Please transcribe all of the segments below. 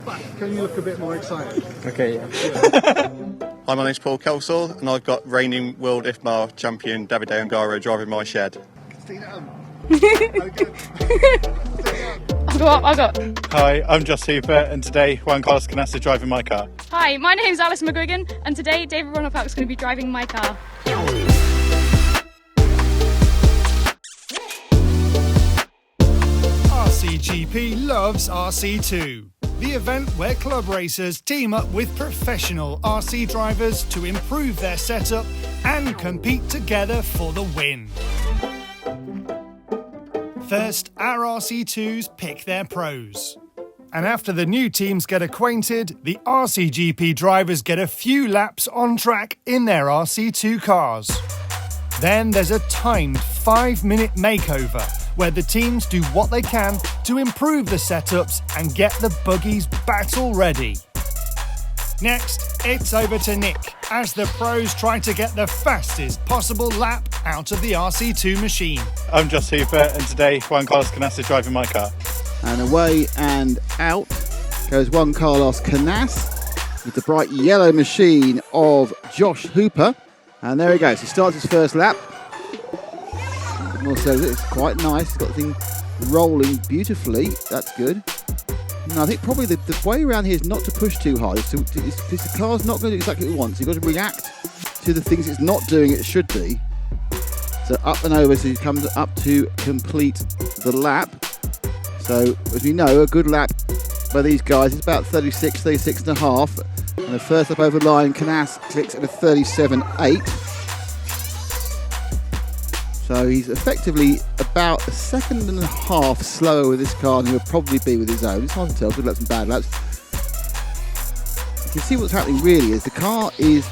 back. Can you look a bit more excited? Okay, yeah. Hi, my name's Paul Kelsall, and I've got reigning world IFMAR champion Davide Ungaro driving my shed. I got. Hi, I'm Joss Hooper, and today Juan Carlos Canasta driving my car. Hi, my name's Alice McGuigan, and today David Ronopak's going to be driving my car. RCGP loves RC2, the event where club racers team up with professional RC drivers to improve their setup and compete together for the win. First, our RC2s pick their pros. And after the new teams get acquainted, the RCGP drivers get a few laps on track in their RC2 cars. Then there's a timed 5-minute makeover where the teams do what they can to improve the setups and get the buggies battle ready. Next, it's over to Nick as the pros try to get the fastest possible lap out of the RC2 machine. I'm Joss Hooper, and today Juan Carlos Canasta driving my car. And away and out goes Juan Carlos Canas with the bright yellow machine of Josh Hooper. And there he goes, he starts his first lap. Also, it's quite nice, he's got the thing rolling beautifully, that's good. And I think probably the way around here is not to push too hard, because the car's not going to do exactly what it wants. You've got to react to the things it's not doing it should be. So up and over, so he comes up to complete the lap. So as we know, a good lap by these guys is about 36 and a half. And the first lap over the line, Canas clicks at a 37.8. So he's effectively about a second and a half slower with this car than he'll probably be with his own. It's hard to tell, good laps and bad laps. You can see what's happening really is the car is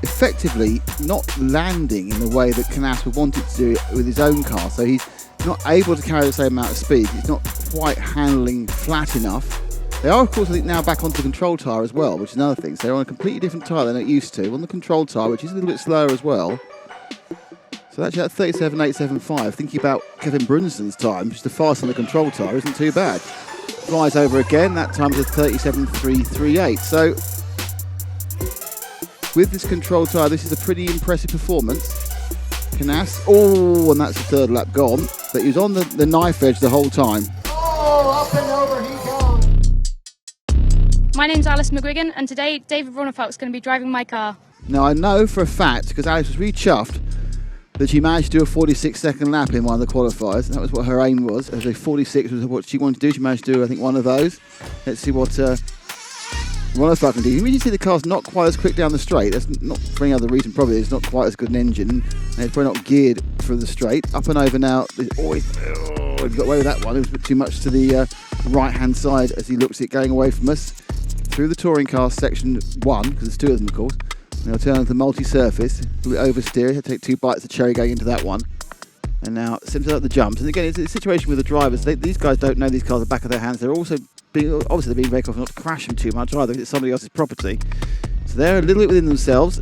effectively not landing in the way that Canas would want it to do with his own car. So he's not able to carry the same amount of speed. He's not quite handling flat enough. They are, of course, I think now back onto the control tyre as well, which is another thing. So they're on a completely different tyre than they're used to. On the control tyre, which is a little bit slower as well. So actually at 37.875, thinking about Kevin Brunson's time, just the fast on the control tyre isn't too bad. Flies over again, that time's a 37.338. So with this control tyre, this is a pretty impressive performance. Canas, oh, and that's the third lap gone, but he was on the knife edge the whole time. Oh, up and over he goes. My name's Alice McGuigan, and today David Ronopak's going to be driving my car. Now I know for a fact, because Alice was really chuffed, that she managed to do a 46-second lap in one of the qualifiers. That was what her aim was. As a 46 was what she wanted to do. She managed to do, I think, one of those. Let's see what Ronopak can do. You really see the car's not quite as quick down the straight. That's not for any other reason, probably. It's not quite as good an engine, and it's probably not geared for the straight. Up and over now. He got away with that one. It was a bit too much to the right-hand side as he looks at it going away from us. Through the touring car section 1, because there's 2 of them, of course. Now turn on to the multi-surface, a little bit oversteer, he'll take 2 bites of cherry going into that one. And now simply up the jumps. And again, it's a situation with the drivers. These guys don't know these cars are back of their hands. They're also obviously they're being very careful not to crash them too much either, because it's somebody else's property. So they're a little bit within themselves.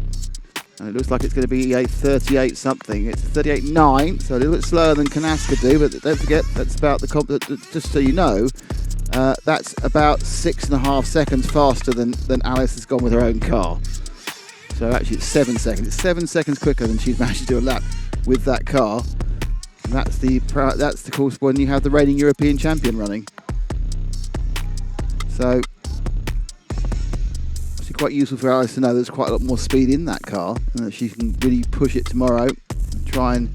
And it looks like it's going to be a 38 something. It's a 38.9, so a little bit slower than Canas could do, but don't forget, that's about just so you know, that's about 6.5 seconds faster than Alice has gone with her own car. So actually it's 7 seconds. It's 7 seconds quicker than she's managed to do a lap with that car. And that's the course when you have the reigning European champion running. So it's quite useful for Alice to know there's quite a lot more speed in that car, and that she can really push it tomorrow and try and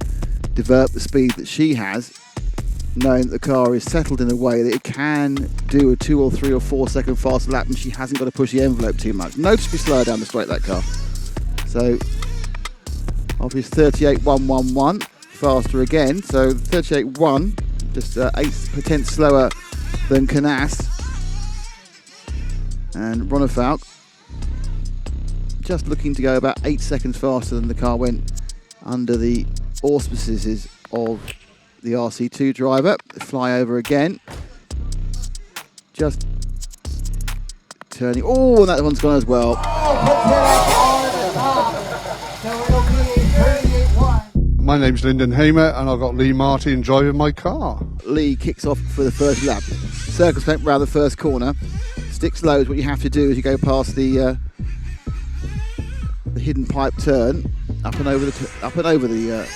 develop the speed that she has, knowing that the car is settled in a way that it can do a 2 or 3 or 4 second faster lap, and she hasn't got to push the envelope too much. Noticeably slower down the straight, that car. So obviously 38.111 faster again, so 38.1, just 8% slower than Canas. And Ronopak just looking to go about 8 seconds faster than the car went under the auspices of the RC2 driver. Fly over again. Just turning. Oh, and that one's gone as well. My name's Lyndon Hamer, and I've got Lee Martin driving my car. Lee kicks off for the first lap. Circumspect round the first corner. sticks low is what you have to do as you go past the hidden pipe turn, up and over the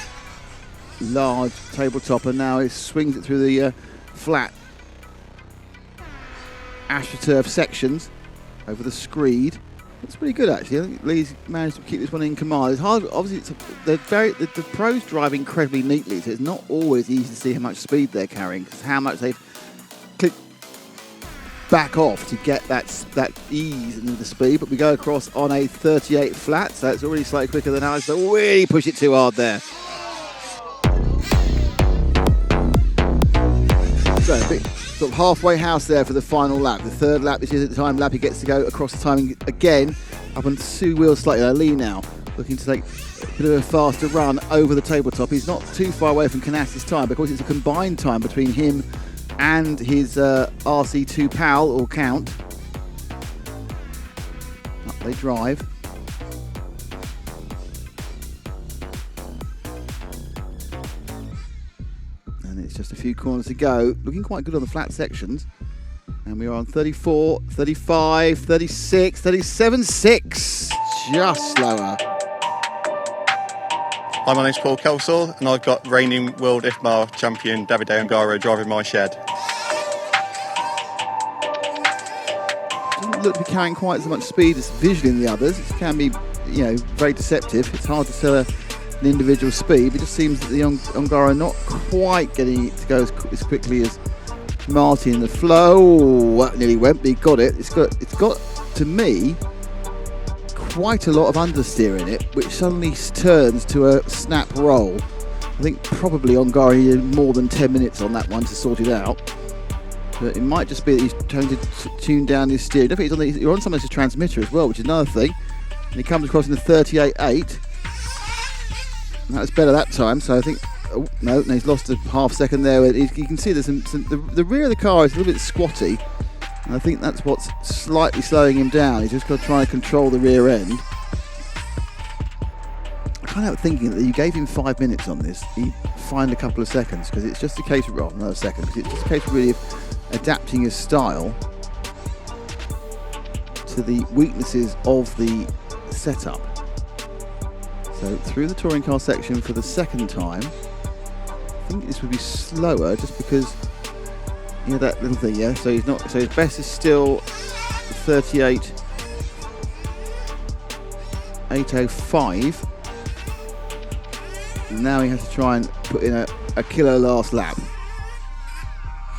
large tabletop, and now he swings it through the flat AstroTurf sections over the screed. It's pretty good actually. I think Lee's managed to keep this one in command. It's hard, obviously. The pros drive incredibly neatly, so it's not always easy to see how much speed they're carrying, because how much they've clicked back off to get that ease and the speed. But we go across on a 38 flat, so it's already slightly quicker than ours. So really push it too hard there. So a bit sort of halfway house there for the final lap. The third lap, this is at the time lap he gets to go across the timing again, up on 2 wheels slightly. Lee now looking to take a bit of a faster run over the tabletop. He's not too far away from Canassi's time, because it's a combined time between him and his RC2 pal or count. Up they drive. It's just a few corners to go. Looking quite good on the flat sections. And we are on 34, 35, 36, 37, 6. Just slower. Hi, my name's Paul Kelsall, and I've got reigning world IFMAR champion Davide Ongaro driving my shed. Doesn't look to be carrying quite as much speed as visually in the others. It can be, very deceptive. It's hard to tell an individual speed. It just seems that the Ongaro not quite getting it to go as quickly as Marty in the flow. That nearly went, but he got it. It's got to me quite a lot of understeer in it, which suddenly turns to a snap roll. I think probably Ongaro needed more than 10 minutes on that one to sort it out. But it might just be that he's trying to tune down his steering. I think you're on somebody's transmitter as well, which is another thing. And he comes across in the 38.8. That was better that time, so I think... Oh, no, he's lost a half second there. You can see there's the rear of the car is a little bit squatty, and I think that's what's slightly slowing him down. He's just got to try and control the rear end. I can't help thinking that you gave him 5 minutes on this, he'd find a couple of seconds, because it's just a case of... Well, another second, because it's just a case of really adapting his style to the weaknesses of the setup. So through the touring car section for the second time. I think this would be slower just because that little thing, yeah. So he's not. So his best is still 38.805. And now he has to try and put in a killer last lap.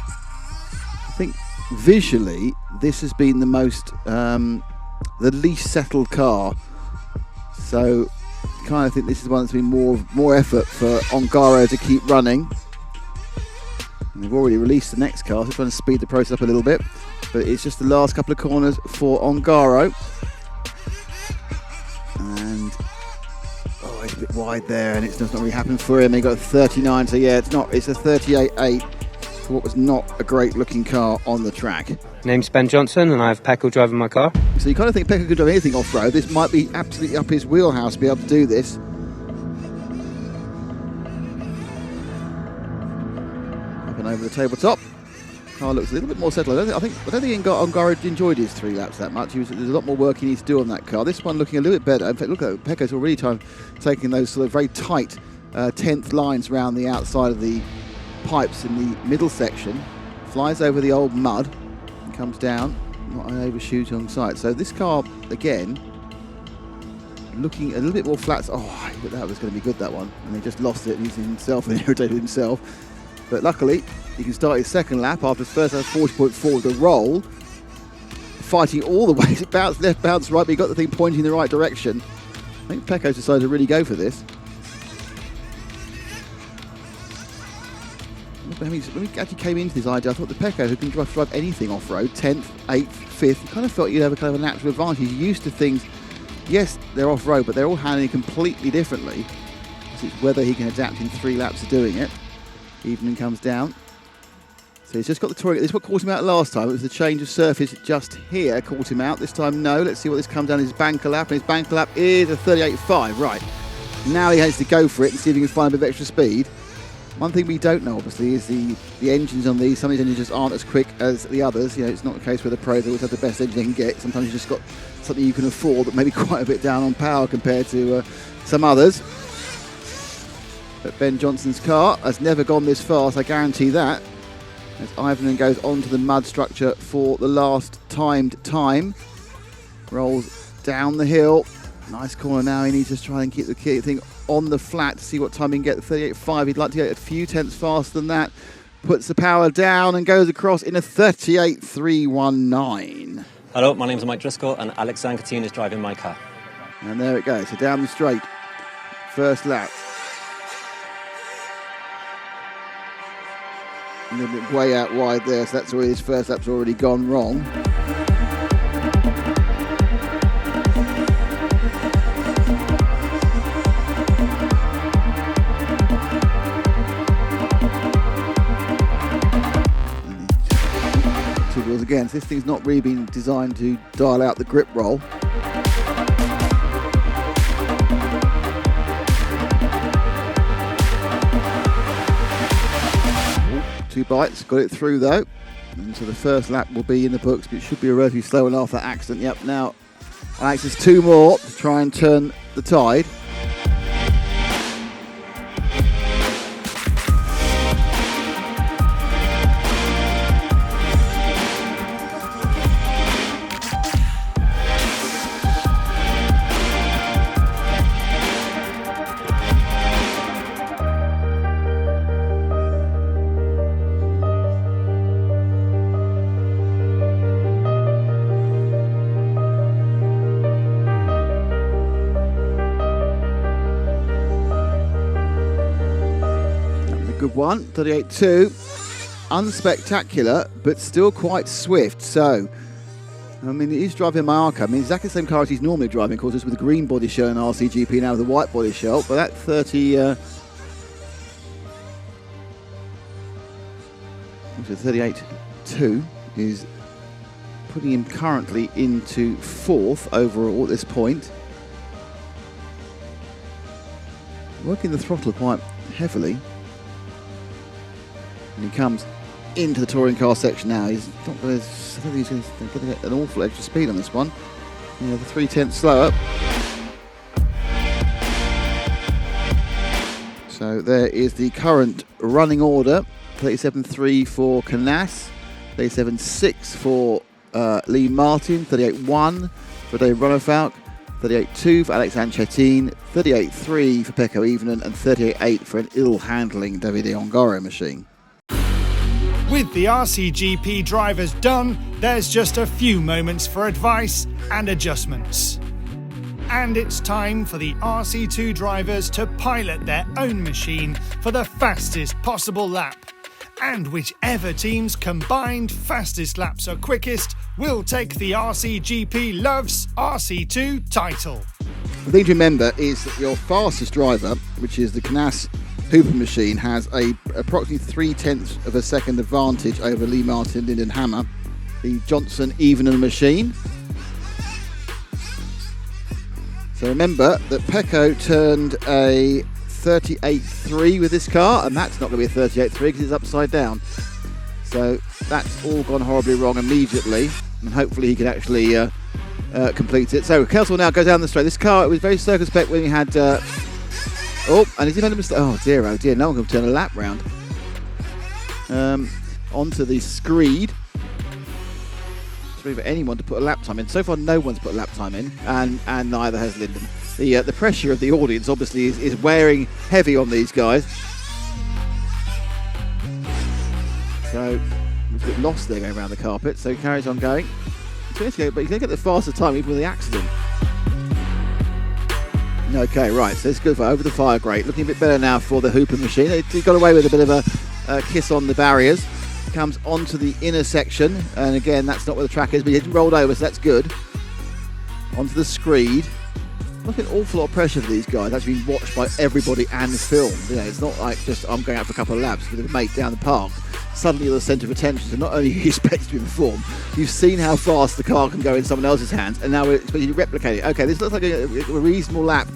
I think visually this has been the most, the least settled car. So. Kind of think this is the one that's been more effort for Ongaro to keep running. And they've already released the next car, so trying to speed the process up a little bit. But it's just the last couple of corners for Ongaro. And it's a bit wide there, and it's not really happened for him. He got a 39, so yeah, it's a 38.8 for what was not a great looking car on the track. Name's Ben Johnson, and I have Pecco driving my car. So you kind of think Pecco could do anything off-road. This might be absolutely up his wheelhouse to be able to do this. Up and over the tabletop. Car looks a little bit more settled. I don't think Ongaro enjoyed his 3 laps that much. There's a lot more work he needs to do on that car. This one looking a little bit better. In fact, look at Pecco's already taking those sort of very tight 10th lines around the outside of the pipes in the middle section. Flies over the old mud. Comes down, not an overshoot on sight. So this car, again, looking a little bit more flat. Oh, that was going to be good, that one. And he just lost it, and he's himself and irritated himself. But luckily, he can start his second lap after his first 40.4 with a roll. Fighting all the way. It bounced left, bounced right, but he got the thing pointing in the right direction. I think Pecco's decided to really go for this. When we actually came into this idea, I thought the Pecco, who can drive anything off-road, 10th, 8th, 5th, you kind of felt you'd have a kind of a natural advantage. You're used to things, yes, they're off-road, but they're all handling completely differently. So it's whether he can adapt in 3 laps of doing it. Evening comes down. So he's just got the touring. This is what caught him out last time. It was the change of surface just here caught him out. This time, no. Let's see what this comes down. His banker lap, and his banker lap is a 38.5. Right. Now he has to go for it and see if he can find a bit of extra speed. One thing we don't know, obviously, is the engines on these. Some of these engines just aren't as quick as the others. You know, it's not a case where the pros always have the best engine they can get. Sometimes you've just got something you can afford that may be quite a bit down on power compared to some others. But Ben Johnson's car has never gone this fast, I guarantee that. As Ivan goes onto the mud structure for the last timed time. Rolls down the hill. Nice corner now. He needs to try and keep the thing on the flat to see what time he can get. 38.5. He'd like to get a few tenths faster than that. Puts the power down and goes across in a 38.319. Hello, my name's Mike Driscoll and Alex Zancatin is driving my car. And there it goes. So down the straight. First lap. A little bit way out wide there, so that's already his first lap's already gone wrong. Two wheels again. So this thing's not really been designed to dial out the grip roll. Two bites, got it through though, and so the first lap will be in the books, but it should be a relatively slow one after that accident. Yep, now Alex has two more to try and turn the tide. Good one, 38.2, unspectacular, but still quite swift. So, I mean, he's driving my Arca. I mean, exactly the same car as he's normally driving, of course, just with the green body shell and RCGP now with the white body shell. But that 38.2 is putting him currently into fourth overall at this point. Working the throttle quite heavily. And he comes into the touring car section now. He's not going to, I don't think he's going to get an awful extra speed on this one. You know, the 3/10 slower. So there is the current running order. 37.3 for Canas, 37.6 for Lee Martin, 38.1 for Dave Ronefalk, 38.2 for Alex Ancetin, 38.3 for Pecco Evening, and 38.8 for an ill-handling Davide Ongaro machine. With the RCGP drivers done, there's just a few moments for advice and adjustments. And it's time for the RC2 drivers to pilot their own machine for the fastest possible lap. And whichever team's combined fastest laps are quickest will take the RCGP Loves RC2 title. The thing to remember is that your fastest driver, which is the Canas Hooper machine, has a approximately 0.3 of a second advantage over Lee Martin Linden Hammer, the Johnson Evening machine. So remember that Pecco turned a 38.3 with this car, and that's not going to be a 38.3 because it's upside down. So that's all gone horribly wrong immediately, and hopefully he can actually complete it. So Kelsall now goes down the straight. This car, it was very circumspect when he had oh, and he's made a mistake. Oh dear, no one can turn a lap round. Onto the screed. It's really for anyone to put a lap time in. So far, no one's put a lap time in, and neither has Linden. The pressure of the audience obviously is wearing heavy on these guys. So he's a bit lost there going around the carpet. So he carries on going. But he's going to get the fastest time even with the accident. Okay, right, so it's good for over the fire grate. Looking a bit better now for the Hooper machine. He got away with a bit of a kiss on the barriers. Comes onto the inner section, and again, that's not where the track is, but he didn't roll over, so that's good. Onto the screed. Look at an awful lot of pressure for these guys. That's been watched by everybody and filmed. You know, it's not like just I'm going out for a couple of laps with a mate down the park. Suddenly you're the centre of attention, so not only are you expected to perform, you've seen how fast the car can go in someone else's hands, and now we're expected to replicate it. Okay, this looks like a reasonable lap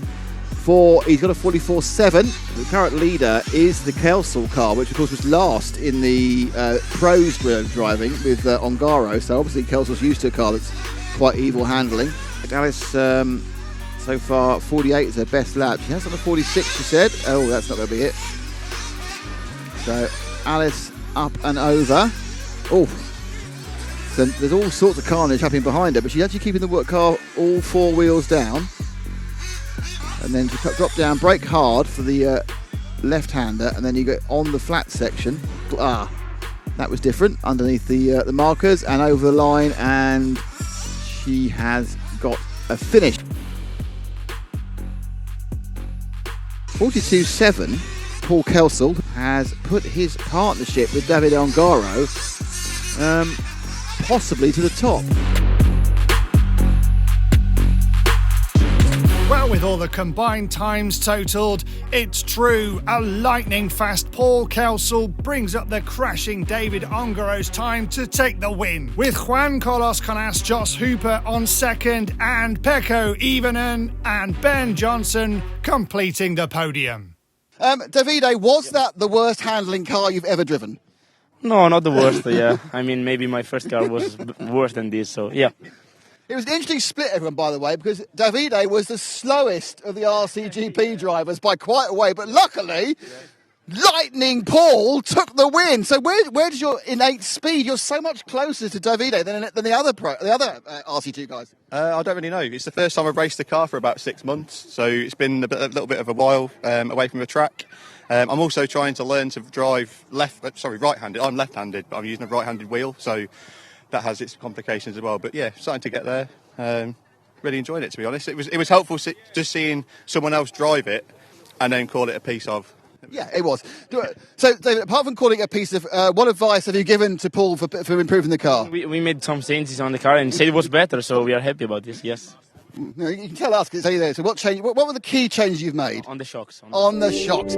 He's got a 44.7. The current leader is the Kelsall car, which of course was last in the pros driving with Ongaro. So obviously Kelsall's used to a car that's quite evil handling. Alice, so far 48 is her best lap. She has on a 46, she said. Oh, that's not going to be it. So Alice up and over. Oh, so there's all sorts of carnage happening behind her, but she's actually keeping the work car all four wheels down. And then to drop down, brake hard for the left-hander, and then you go on the flat section. That was different underneath the markers and over the line, and she has got a finish. 42.7. Paul Kelsall has put his partnership with David Ongaro possibly to the top. Well, with all the combined times totalled, it's true. A lightning-fast Paul Kelsall brings up the crashing David Ongaro's time to take the win, with Juan Carlos Canas, Joss Hooper on second, and Pecco Ivanen and Ben Johnson completing the podium. Davide, was that the worst handling car you've ever driven? No, not the worst, yeah. I mean, maybe my first car was worse than this, so yeah. It was an interesting split, everyone, by the way, because Davide was the slowest of the RCGP drivers by quite a way, but luckily, Lightning Paul took the win. So where does your innate speed? You're so much closer to Davide than the other RC2 guys. I don't really know. It's the first time I've raced the car for about 6 months, so it's been a little bit of a while away from the track. I'm also trying to learn to drive right-handed. I'm left-handed, but I'm using a right-handed wheel, so that has its complications as well. But yeah, starting to get there. Really enjoyed it, to be honest. It was helpful just seeing someone else drive it and then call it a piece of. Yeah, it was. So, David, apart from calling it a piece of, what advice have you given to Paul for improving the car? We made some changes on the car and said it was better, so we are happy about this, yes. No, you can tell us, because it's there. So what were the key changes you've made? On the shocks. On the shocks.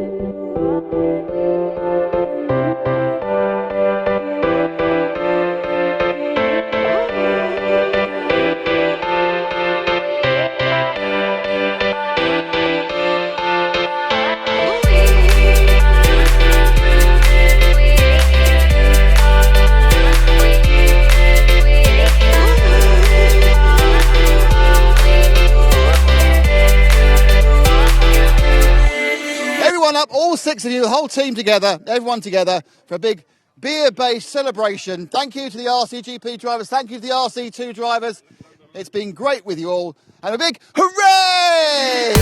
Up, all six of you, the whole team together, everyone together for a big beer-based celebration. Thank you to the RCGP drivers, thank you to the RC2 drivers. It's been great with you all, and a big hooray!